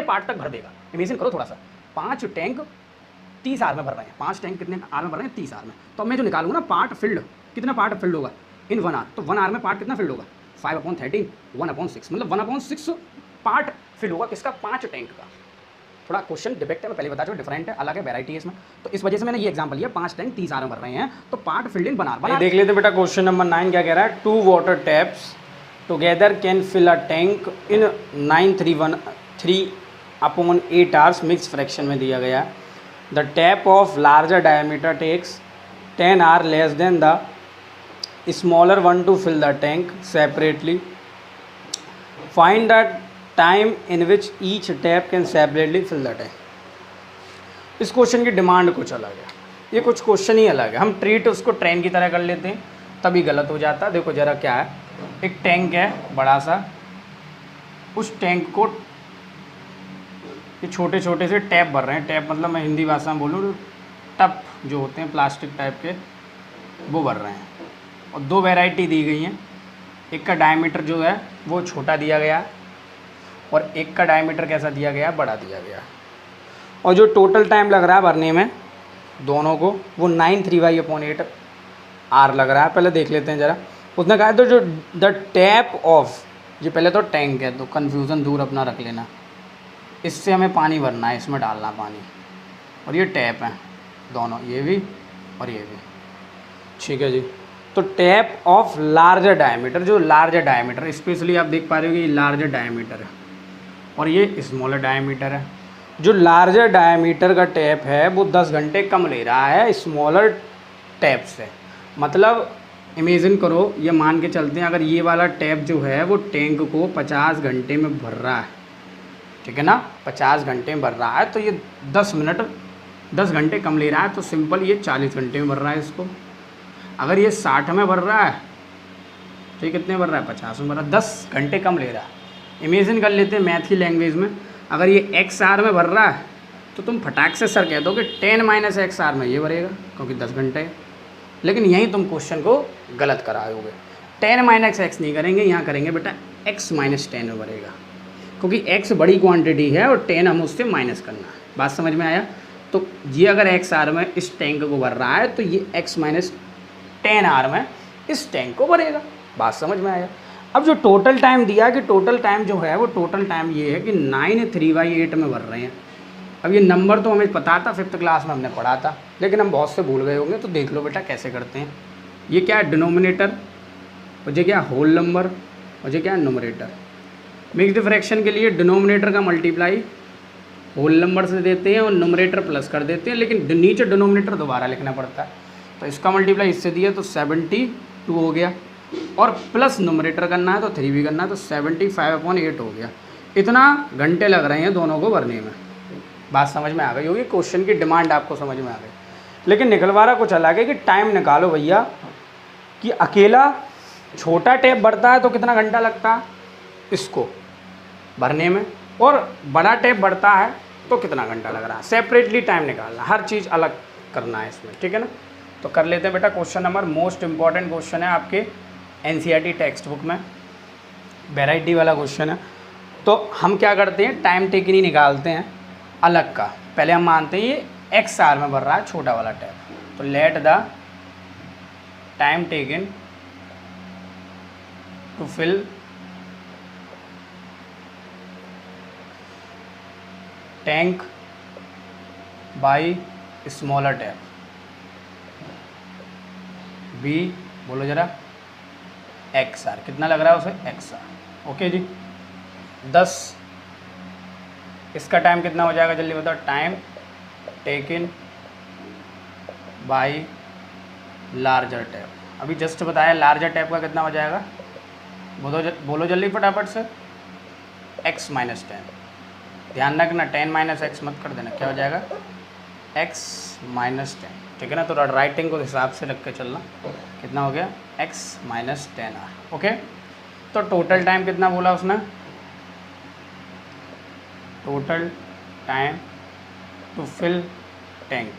Part तक भर देगा। इमेजिन करो थोड़ा सा, 5 टैंक 30 आर में भर रहे हैं, 5 टैंक कितने आर में भर रहे हैं, 30 आर में। तो अब मैं जो निकालूंगा ना पार्ट फिल्ड, कितना पार्ट फिल्ड होगा इन 1 आर, तो 1 आर में पार्ट कितना फिल्ड होगा 5/13, 1/6, मतलब 1/6 पार्ट फिल होगा किसका, 5 टैंक का। थोड़ा क्वेश्चन डिफेक्ट है, मैं पहले बता चुका, डिफरेंट है, अलग है, वैरायटी है इसमें, तो इस वजह से मैंने ये एग्जांपल लिया, 5 टैंक 30 आर में भर रहे हैं, तो पार्ट फिल्ड इन 1 आर। देख लेते हैं बेटा क्वेश्चन नंबर 9 क्या कह रहा है। 2 water taps together can fill a tank in 9/3 hours, mix fraction में दिया गया है। The tap of larger diameter takes 10 hour less than the smaller one to fill the tank separately. Find the time in which each tap can separately fill the tank. इस question की demand कुछ अलग है, ये कुछ question ही अलग है। हम ट्रीट उसको ट्रेन की तरह कर लेते हैं, तभी गलत हो जाता है। देखो जरा क्या है, एक टैंक है बड़ा सा, उस टैंक को ये छोटे छोटे से टैप भर रहे हैं। टैप मतलब मैं हिंदी भाषा में बोलूँ तो टप जो होते हैं प्लास्टिक टाइप के, वो भर रहे हैं। और 2 वैरायटी दी गई हैं, एक का डायमीटर जो है वो छोटा दिया गया और एक का डायमीटर कैसा दिया गया, बड़ा दिया गया। और जो टोटल टाइम लग रहा है भरने में दोनों को, वो 9/3/8 आर लग रहा है। पहले देख लेते हैं ज़रा। उसने कहा तो जो द टैप ऑफ, ये पहले तो टैंक है तो कन्फ्यूज़न दूर अपना रख लेना, इससे हमें पानी भरना है, इसमें डालना पानी, और ये टैप है दोनों, ये भी और ये भी, ठीक है जी। तो टैप ऑफ लार्जर डायमीटर, जो लार्जर डायमीटर, स्पेशली आप देख पा रहे हो कि ये लार्जर डायमीटर है और ये स्मॉलर डायमीटर है। जो लार्जर डायमीटर का टैप है वो 10 घंटे कम ले रहा है स्मॉलर टैप से। मतलब इमेजिन करो, ये मान के चलते हैं अगर ये वाला टैप जो है वो टैंक को 50 घंटे में भर रहा है, ठीक है ना, 50 घंटे में भर रहा है, तो ये 10 घंटे कम ले रहा है, तो सिंपल ये 40 घंटे में भर रहा है इसको। अगर ये 60 में भर रहा है तो ये कितने भर रहा है, 50 में भर रहा है, 10 घंटे कम ले रहा है। इमेजिन कर लेते हैं मैथ की लैंग्वेज में, अगर ये एक्स आर में भर रहा है तो तुम फटाक से सर कह दो कि 10 - x आर में ये भरेगा, क्योंकि 10 घंटे है। लेकिन यहीं तुम क्वेश्चन को गलत कराओगे, 10 - x नहीं करेंगे, यहाँ करेंगे बेटा x - 10 में भरेगा, क्योंकि x बड़ी क्वांटिटी है और 10 हम उससे माइनस करना है। बात समझ में आया। तो ये अगर x आर में इस टैंक को भर रहा है तो ये x - 10 आर में इस टैंक को भरेगा। बात समझ में आया। अब जो टोटल टाइम दिया कि टोटल टाइम जो है वो टोटल टाइम ये है कि 9/3/8 में भर रहे हैं। अब ये नंबर तो हमें पता था, 5th क्लास में हमने पढ़ा था, लेकिन हम बहुत से भूल गए होंगे, तो देख लो बेटा कैसे करते हैं। ये क्या है, डिनोमिनेटर, और ये क्या होल नंबर, और ये क्या है न्यूमरेटर। मिक्स्ड फ्रैक्शन के लिए डिनोमिनेटर का मल्टीप्लाई होल नंबर से देते हैं और न्यूमरेटर प्लस कर देते हैं, लेकिन नीचे डिनोमिनेटर दोबारा लिखना पड़ता है। तो इसका मल्टीप्लाई इससे दिया तो 72 हो गया, और प्लस न्यूमरेटर करना है तो 3 भी करना है, तो 75/8 हो गया। इतना घंटे लग रहे हैं दोनों को भरने में। बात समझ में आ गई होगी, क्वेश्चन की डिमांड आपको समझ में आ गई। लेकिन निकलवाना कुछ अलग है कि टाइम निकालो भैया, कि अकेला छोटा टैप बढ़ता है तो कितना घंटा लगता है इसको भरने में, और बड़ा टैप बढ़ता है तो कितना घंटा लग रहा है। सेपरेटली टाइम निकालना, हर चीज़ अलग करना है इसमें, ठीक है ना। तो कर लेते हैं बेटा question number, most important question है आपके NCERT टेक्स्ट बुक में, वैरायटी वाला क्वेश्चन है। तो हम क्या करते हैं, टाइम टेकन ही निकालते हैं अलग का। पहले हम मानते हैं ये x आर में भर रहा है छोटा वाला टैप, तो let the time taken to fill tank by smaller tap B, बोलो जरा, एक्स आर, कितना लग रहा है उसे, एक्स आर। ओके जी। 10, इसका टाइम कितना हो जाएगा जल्दी बताओ, time taken by larger tap. अभी जस्ट बताया लार्जर टैप का कितना हो जाएगा, बोलो जल्दी फटाफट से, x - 10। ध्यान रखना 10 - x मत कर देना, क्या हो जाएगा, x - 10, ठीक है ना। तो राइटिंग को हिसाब से रख के चलना, कितना हो गया, x - 10 आर। ओके, तो टोटल टाइम कितना बोला उसने, total time to fill tank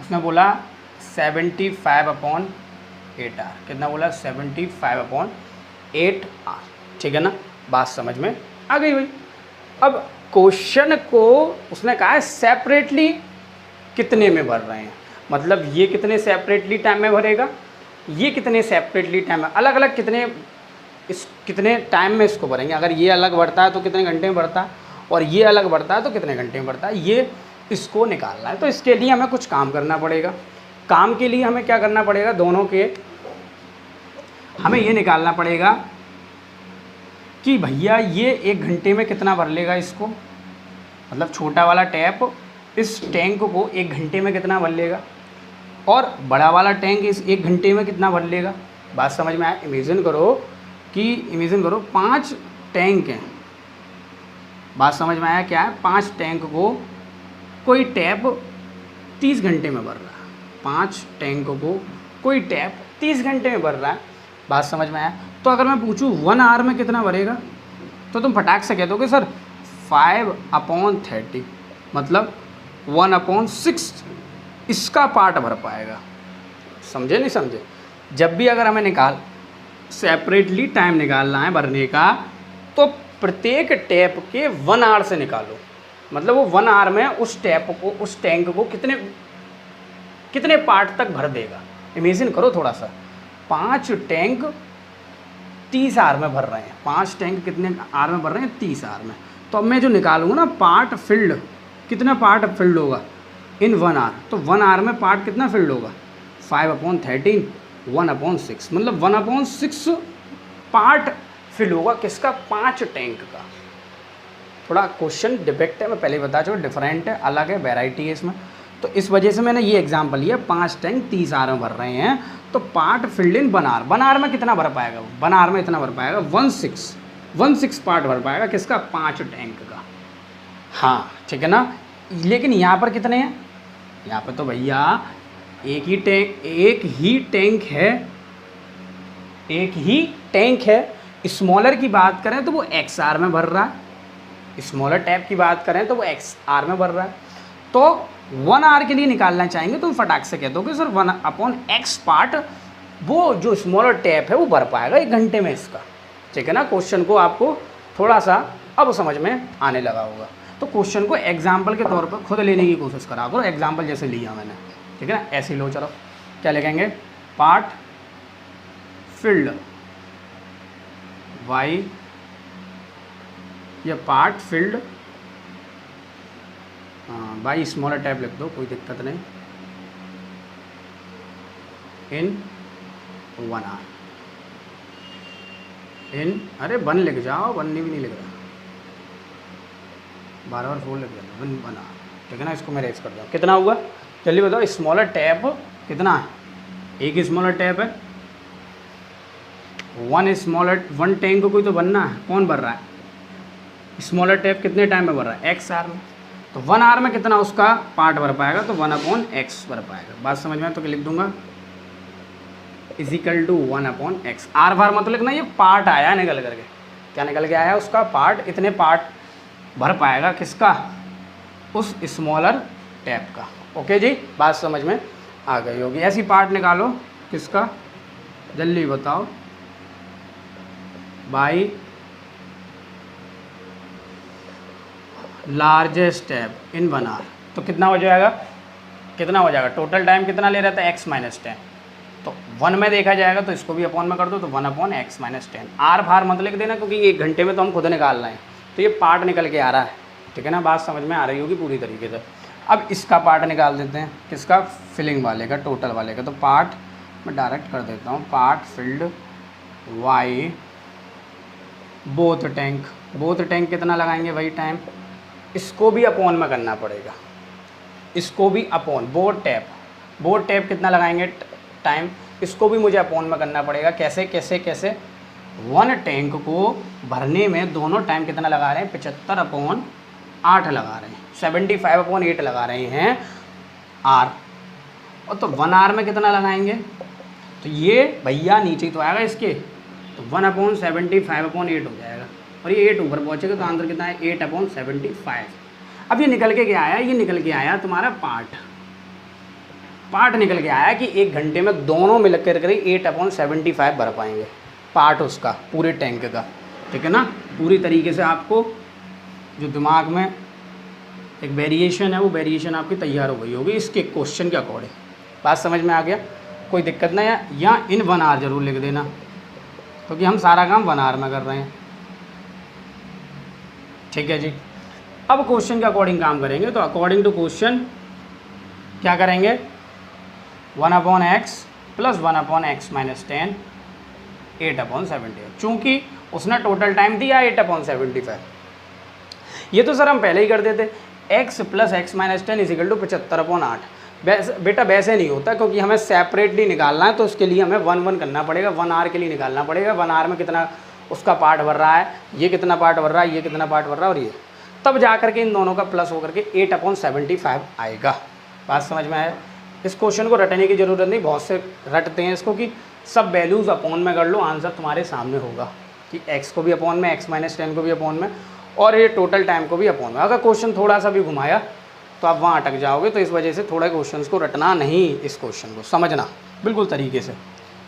उसने बोला 75/8 आर। कितना बोला, 75/8 आर, ठीक है ना। बात समझ में आ गई भाई। अब क्वेश्चन को उसने कहा है सेपरेटली कितने में भर रहे हैं, मतलब ये कितने सेपरेटली टाइम में भरेगा, ये कितने सेपरेटली टाइम में, अलग अलग कितने टाइम में इसको भरेंगे। अगर ये अलग बढ़ता है तो कितने घंटे में बढ़ता है, और ये अलग बढ़ता है तो कितने घंटे में बढ़ता है, ये इसको निकालना है। तो इसके लिए हमें कुछ काम करना पड़ेगा। काम के लिए हमें क्या करना पड़ेगा, दोनों के हमें ये निकालना पड़ेगा कि भैया ये 1 घंटे में कितना भर लेगा इसको, मतलब छोटा वाला टैप इस टैंक को 1 घंटे में कितना भर लेगा, और बड़ा वाला टैंक इस 1 घंटे में कितना भर लेगा। बात समझ में आया। इमेजिन करो 5 टैंक हैं। बात समझ में आया क्या है, 5 टैंक को कोई टैप 30 घंटे में भर रहा है, 5 टैंक को कोई टैप 30 घंटे में भर रहा है। बात समझ में आया। तो अगर मैं पूछूं 1 आवर में कितना भरेगा, तो तुम फटाक से कह दोगे सर 5/30, मतलब 1/6 इसका पार्ट भर पाएगा। समझे नहीं समझे। जब भी अगर हमें सेपरेटली टाइम निकालना है भरने का, तो प्रत्येक टैप के 1 आवर से निकालो, मतलब वो 1 आवर में उस टैंक को कितने पार्ट तक भर देगा। इमेजिन करो थोड़ा सा, 5 टैंक 30 आवर में भर रहे हैं, 5 टैंक कितने आवर में भर रहे हैं, 30 आवर में। तो अब मैं जो निकालूंगा ना पार्ट फिल्ड, कितना पार्ट फिल्ड होगा इन 1 आवर, तो 1 आवर में पार्ट कितना फिल्ड होगा 5/13, 1/6, मतलब 1/6 पार्ट फिल होगा किसका, 5 टैंक का। थोड़ा क्वेश्चन डिफेक्ट है, मैं पहले बता चुका, डिफरेंट है, अलग है, वैरायटी है इसमें। तो इस वजह से मैंने ये एग्जांपल लिया, 5 टैंक 30 आवर में भर रहे हैं, तो part filled in 1 hour. 1 hour में कितना भर पाएगा, 1 आवर में इतना भर पाएगा 16 पार्ट भर पाएगा किसका, 5 टैंक का। हाँ ठीक है ना। लेकिन यहाँ पर कितने हैं, यहाँ पर तो भैया एक ही टैंक है। स्मॉलर की बात करें तो वो एक्स आर में भर रहा है, स्मॉलर टैप की बात करें तो वो एक्स आर में भर रहा है। तो 1 आवर के लिए निकालना चाहेंगे तो फटाक से कह दो कि सर 1/x पार्ट वो जो स्मॉलर टैप है वो भर पाएगा 1 घंटे में इसका। ठीक है ना। क्वेश्चन को आपको थोड़ा सा अब समझ में आने लगा होगा। तो क्वेश्चन को एग्जाम्पल के तौर पर खुद लेने की कोशिश करा करो, एग्जाम्पल जैसे लिया मैंने। ठीक है ना, ऐसे लो। चलो क्या लिखेंगे, पार्ट फिल्ड वाई या part field by smaller tap लिख दो, कोई दिक्कत नहीं, इन 1 आवर। अरे 1 लिख जाओ, 1 भी नहीं लिख रहा, बार 4 लिख जाओ, 1 आवर। ठीक है ना। इसको मैं रेस कर दूँ, कितना हुआ जल्दी बताओ। स्मॉलर टैप कितना है, एक स्मॉलर टैप है, 1 टैंक को कोई तो बनना है, कौन भर रहा है, स्मॉलर टैप कितने टाइम में भर रहा है, x आवर में। तो 1 आवर में कितना उसका पार्ट भर पाएगा, तो 1/x भर पाएगा। बात समझ में, तो क्या लिख दूंगा, इजिकल टू 1/x। आर बार मतलब लिखना, ये पार्ट आया निकल करके, क्या निकल के आया उसका पार्ट, इतने पार्ट भर पाएगा किसका, उस स्मॉलर टैप का। ओके जी, बात समझ में आ गई होगी। ऐसी पार्ट निकालो किसका, जल्दी बताओ, by largest tap in 1 hour. तो कितना हो जाएगा, टोटल टाइम कितना ले रहा था, x - 10। तो 1 में देखा जाएगा तो इसको भी अपॉन में कर दो, तो 1/x - 10। आर बार मत लिख देना, क्योंकि 1 घंटे में तो हम खुद निकाल रहे हैं, तो ये पार्ट निकल के आ रहा है। ठीक है ना, बात समझ में आ रही होगी पूरी तरीके से। अब इसका पार्ट निकाल देते हैं, किसका, फिलिंग वाले का, टोटल वाले का। तो पार्ट मैं डायरेक्ट कर देता हूँ, part filled by both tank कितना लगाएंगे, वही टाइम, इसको भी अपॉन में करना पड़ेगा, इसको भी अपॉन, बोथ टैप कितना लगाएंगे टाइम, इसको भी मुझे अपॉन में करना पड़ेगा। कैसे 1 टैंक को भरने में दोनों टाइम कितना लगा रहे हैं, 75/8 लगा रहे हैं, 75/8 लगा रहे हैं आर। और तो 1 आवर में कितना लगाएंगे, तो ये भैया नीचे ही तो आएगा इसके, तो 1/75/8 हो जाएगा, और ये 8 ऊपर पहुँचेगा, तो आंसर कितना है, 8/75। अब ये निकल के क्या आया, तुम्हारा पार्ट निकल के आया कि 1 घंटे में दोनों मिलकर के 8/75 भर पाएंगे, पार्ट उसका पूरे टैंक का। ठीक है ना, पूरी तरीके से आपको जो दिमाग में एक वेरिएशन है वो वेरिएशन आपकी तैयार हो गई होगी इसके क्वेश्चन के अकॉर्डिंग। बात समझ में आ गया, कोई दिक्कत नहीं है। या इन 1 आवर ज़रूर लिख देना क्योंकि हम सारा काम 1 आवर में कर रहे हैं। ठीक है जी। अब क्वेश्चन के अकॉर्डिंग काम करेंगे, तो अकॉर्डिंग टू क्वेश्चन क्या करेंगे, 1/x प्लस 1/x माइनस 10 8/70। चूँकि उसने टोटल टाइम दिया 8/75, ये तो सर हम पहले ही कर देते। x plus x minus 10 equal to 75/8। बेटा वैसे नहीं होता क्योंकि हमें सेपरेटली निकालना है, तो उसके लिए हमें 1 करना पड़ेगा। 1 आवर के लिए निकालना पड़ेगा, 1 आवर में कितना उसका पार्ट भर रहा है, ये कितना पार्ट भर रहा है, ये कितना पार्ट भर रहा है, और ये तब जा करके इन दोनों का प्लस होकर के 8/75 आएगा। बात समझ में आया। इस क्वेश्चन को रटने की ज़रूरत नहीं, बहुत से रटते हैं इसको कि सब वैल्यूज़ अपॉन में कर लो, आंसर तुम्हारे सामने होगा कि x को भी अपॉन में, x माइनस 10 को भी अपॉन में, और ये टोटल टाइम को भी अपॉन में। अगर क्वेश्चन थोड़ा सा भी घुमाया तो आप वहाँ अटक जाओगे। तो इस वजह से थोड़ा क्वेश्चन को रटना नहीं, इस क्वेश्चन को समझना बिल्कुल तरीके से,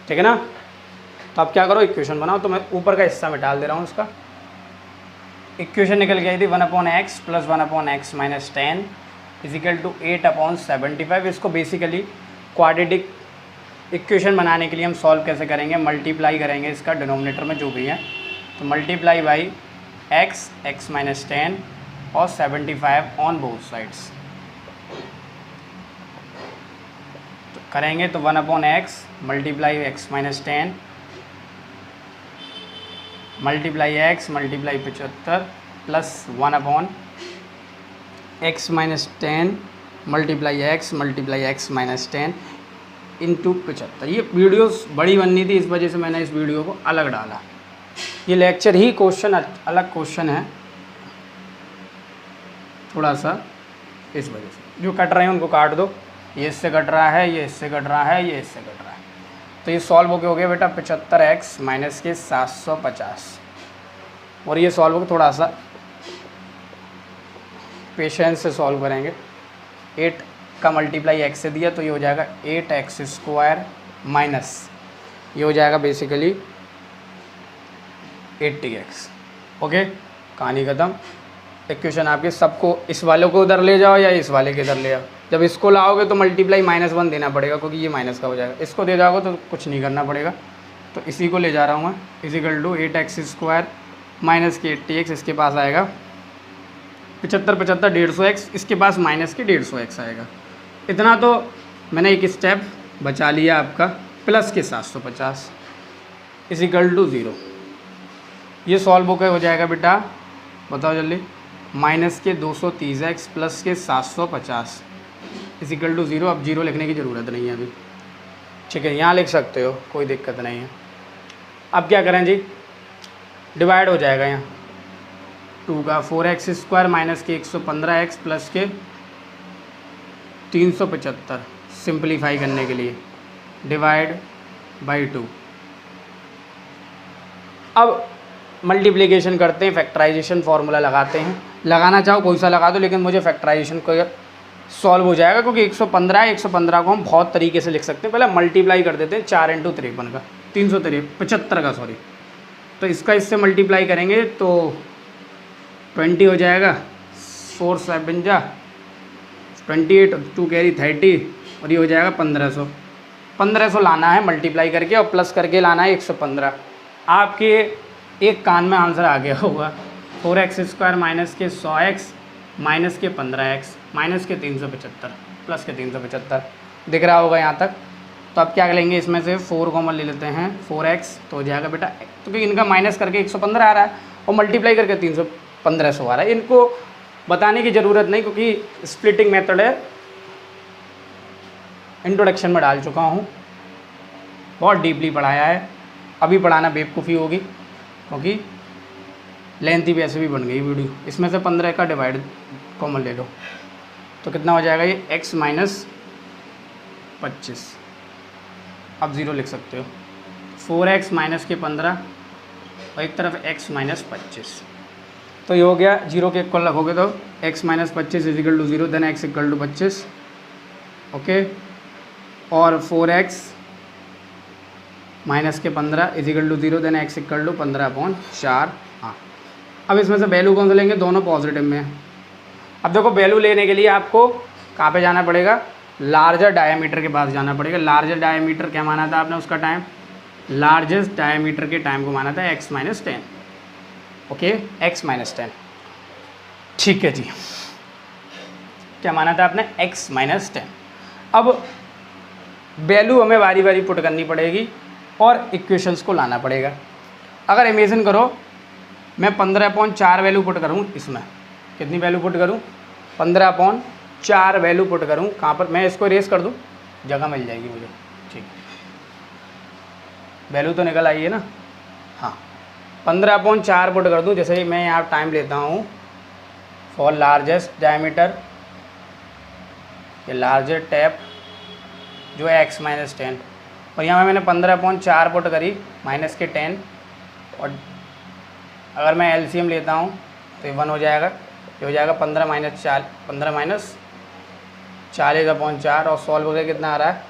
ठीक है ना। तो आप क्या करो, इक्वेशन बनाओ। तो मैं ऊपर का हिस्सा में डाल दे रहा हूँ इसका। इक्वेशन निकल गई थी 1/x plus 1/x minus 10 equal to 8/75। इसको बेसिकली क्वाड्रेटिक इक्वेशन बनाने के लिए हम सॉल्व कैसे करेंगे, मल्टीप्लाई करेंगे इसका डिनोमिनेटर में जो भी है, तो मल्टीप्लाई बाई x माइनस 10 और 75 ऑन बोथ साइड्स। तो करेंगे तो 1/x multiply x minus 10 multiply x multiply 75 plus 1/x minus 10 multiply x minus 10 into 75। ये वीडियोस बड़ी बननी थी, इस वजह से मैंने इस वीडियो को अलग डाला। ये लेक्चर ही क्वेश्चन अलग क्वेश्चन है थोड़ा सा, इस वजह से। जो कट रहे हैं उनको काट दो, ये इससे कट रहा है, ये इससे कट रहा है, ये इससे कट रहा है। तो ये सॉल्व हो गया बेटा 75x माइनस के 750। और ये सॉल्व हो, थोड़ा सा पेशेंस से सॉल्व करेंगे। 8 का मल्टीप्लाई x से दिया तो ये हो जाएगा 8x² माइनस ये हो जाएगा बेसिकली 80x। ओके, कहानी ख़त्म। इक्वेशन आपके सबको, इस वाले को उधर ले जाओ या इस वाले के इधर ले आओ। जब इसको लाओगे तो मल्टीप्लाई -1 देना पड़ेगा क्योंकि ये माइनस का हो जाएगा। इसको दे जाओगे तो कुछ नहीं करना पड़ेगा। तो इसी को ले जा रहा हूँ मैं, इजिकल टू 8x² माइनस के 80x। इसके पास आएगा 75 150x, इसके पास माइनस के 150x आएगा। इतना तो मैंने एक स्टेप बचा लिया आपका, प्लस के 750 इजिकल टू 0। ये सॉल्व हो जाएगा बेटा, बताओ जल्दी, माइनस के 230x प्लस के 750 इजिकल टू 0। अब 0 लिखने की ज़रूरत नहीं है अभी, ठीक है, यहाँ लिख सकते हो, कोई दिक्कत नहीं है। अब क्या करें जी, डिवाइड हो जाएगा यहाँ 2 का 4x² माइनस के 115x प्लस के 375 सिंप्लीफाई करने के लिए डिवाइड बाई 2। अब मल्टीप्लिकेशन करते हैं, फैक्टराइजेशन फार्मूला लगाते हैं। लगाना चाहो कोई सा लगा दो, लेकिन मुझे फैक्टराइजेशन को सॉल्व हो जाएगा क्योंकि 115 है। 115 को हम बहुत तरीके से लिख सकते हैं। पहले मल्टीप्लाई कर देते हैं 4 × 53 का 375 का, सॉरी। तो इसका इससे मल्टीप्लाई करेंगे तो 20 हो जाएगा, 4 7 जा 28, 2 कैरी 30, और ये हो जाएगा 1500। 1500 लाना है मल्टीप्लाई करके, और प्लस करके लाना है 115। आपके एक कान में आंसर आ गया होगा। 4x² माइनस के 100x माइनस के 15x माइनस के 375 प्लस के 375 दिख रहा होगा यहाँ तक। तो अब क्या लेंगे, इसमें से 4 कॉमन ले लेते हैं, 4x तो हो जाएगा बेटा, क्योंकि इनका माइनस करके 115 आ रहा है और मल्टीप्लाई करके 1500 आ रहा है। इनको बताने की ज़रूरत नहीं क्योंकि स्प्लिटिंग मेथड है, इंट्रोडक्शन में डाल चुका हूँ, बहुत डीपली पढ़ाया है। अभी पढ़ाना बेवकूफ़ी होगी क्योंकि लेंथी वैसे भी बन गई वीडियो। इसमें से 15 का डिवाइड कॉमन ले लो तो कितना हो जाएगा, ये x माइनस 25। अब 0 लिख सकते हो, 4x माइनस के 15 और एक तरफ x माइनस 25। तो ये हो गया, 0 के इक्वल रखोगे तो x माइनस 25 equal to 0, then x equal to 25। Okay, और 4x माइनस के 15 equal to 0, then x equal to 15/4। हाँ, अब इसमें से वैल्यू कौन सा लेंगे, दोनों पॉजिटिव में है। अब देखो वैल्यू लेने के लिए आपको कहाँ पे जाना पड़ेगा, लार्जर डायमीटर के पास जाना पड़ेगा। लार्जर डायमीटर क्या माना था आपने उसका टाइम, लार्जेस्ट डायमीटर के टाइम को माना था x-10। ओके, x-10, ठीक है जी। क्या माना था आपने, x-10। अब वैल्यू हमें बारी बारी पुट करनी पड़ेगी और इक्वेशंस को लाना पड़ेगा। अगर इमेजिन करो मैं 15/4 वैल्यू पुट करूँ, इसमें कितनी वैल्यू पुट करूँ, 15/4 वैल्यू पुट करूँ। कहाँ पर, मैं इसको इरेज कर दूँ, जगह मिल जाएगी मुझे, ठीक। वैल्यू तो निकल आई है ना, हाँ। 15/4 पुट कर दूँ, जैसे मैं यहाँ टाइम लेता हूँ फॉर लार्जेस्ट डायमीटर, ये लार्जर टैप जो है x-10, और यहाँ मैंने 15/4 पुट करी माइनस के 10, और अगर मैं एलसीएम लेता हूँ तो ये 1 हो जाएगा, ये हो जाएगा 15 माइनस 40/4, और सॉल्व हो गया कितना आ रहा है,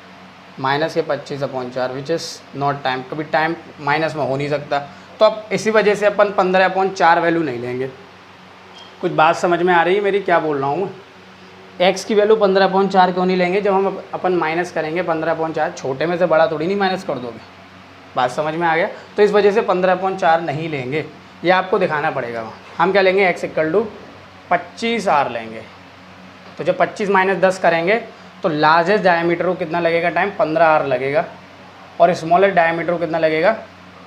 माइनस के 25/4, विच इज़ नॉट टाइम। कभी टाइम माइनस में हो नहीं सकता, तो अब इसी वजह से अपन 15/4 वैल्यू नहीं लेंगे। कुछ बात समझ में आ रही है मेरी, क्या बोल रहा हूँ मैं? x की वैल्यू 15/4 क्यों नहीं लेंगे, जब हम अपन माइनस करेंगे 15/4, छोटे में से बड़ा थोड़ी नहीं माइनस कर दोगे, बात समझ में आ गया? तो इस वजह से 15/4 नहीं लेंगे, ये आपको दिखाना पड़ेगा। हम क्या लेंगे, x = 25r लेंगे। तो जब 25 - 10 करेंगे तो लार्जेस्ट डायमीटर को कितना लगेगा टाइम, 15r लगेगा, और स्मॉलर डायमीटर को कितना लगेगा,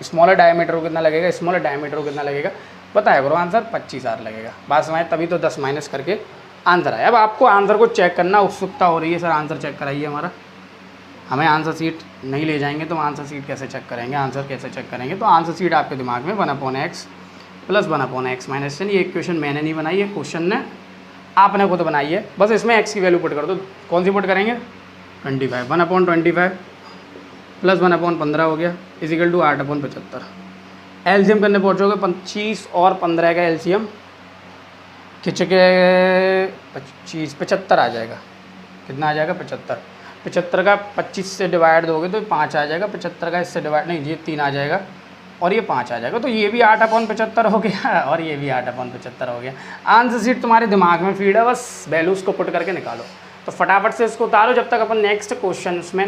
स्मॉलर डायमीटर को कितना लगेगा, स्मॉलर डायमीटर को कितना लगेगा, बताया करो आंसर, 25r लगेगा। बात समझ, तभी तो 10 माइनस करके आंसर आया। अब आपको आंसर को चेक करना उत्सुकता हो रही है, सर आंसर चेक कराइए हमारा। हमें आंसर सीट नहीं ले जाएंगे तो आंसर सीट कैसे चेक करेंगे, आंसर कैसे चेक करेंगे? तो आंसर सीट आपके दिमाग में 1/x + 1/x-10, ये इक्वेशन मैंने नहीं बनाई है, क्वेश्चन ने आपने खुद बनाई है। बस इसमें x की वैल्यू पुट कर दो, कौन सी पुट करेंगे, 25, 1/25 + 1/15 हो गया, = 8/75। एलसीएम करने पहुँचोगे 25 और 15 का एलसीएम खिंच के 75 आ जाएगा। कितना आ जाएगा, 75। 75 का 25 से डिवाइड दोगे तो 5 आ जाएगा, 75 का इससे डिवाइड नहीं, ये 3 आ जाएगा, और ये 5 आ जाएगा। तो ये भी 8/75 हो गया, और ये भी 8/75 हो गया। आंसर सीट तुम्हारे दिमाग में फीड है, बस वैल्यूज़ को पुट करके निकालो। तो फटाफट से इसको उतारो, जब तक अपन नेक्स्ट क्वेश्चन में